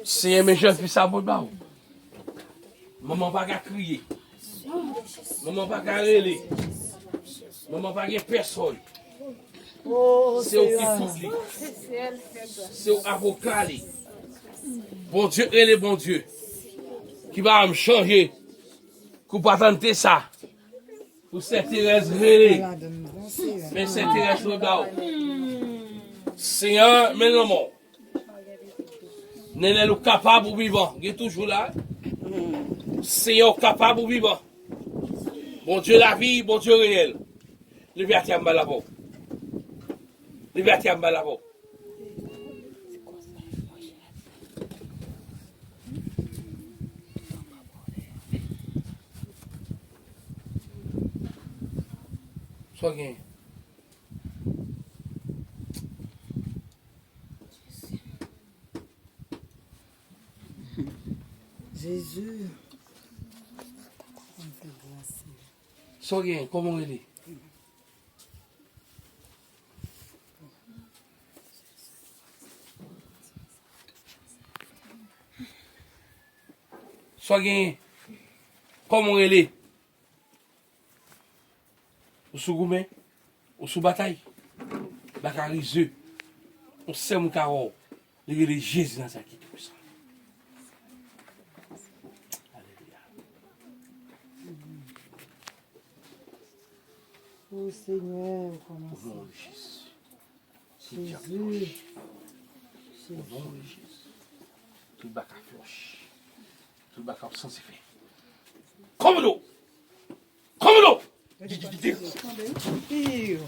C'est mes jeunes puis ça bon. Maman pas qu'à crier. Maman pas qu'à râler. Maman pas qu'à personne. C'est au qui fout. C'est au avocat. Bon Dieu, et le bon Dieu. Qui va me changer. Pour pas tenter ça. Pour cette Thérèse relais. Mais cette Thérèse regarde. Seigneur, mais non, mon. N'est-ce pas capable de vivre? Il est toujours là. Seigneur capable de vivre. Bon Dieu la vie, bon Dieu réel. Levez à Tiamba là-bas. Levez à Tiamba là-bas. Sois gain. Jésus. Sois gain, comment il est? Sois gain, comment il est? Ou sous gourmet, ou sous bataille, bacariseux, on sait mon carreau, les Jésus dans sa qui tout ça. Alléluia. Oh Seigneur, comment Au nom ça? de Jésus. Jésus. Au nom de Jésus. Tout bac à flanche. Tout bac à absence fait. Comme l'eau. Comme l'eau. Pire.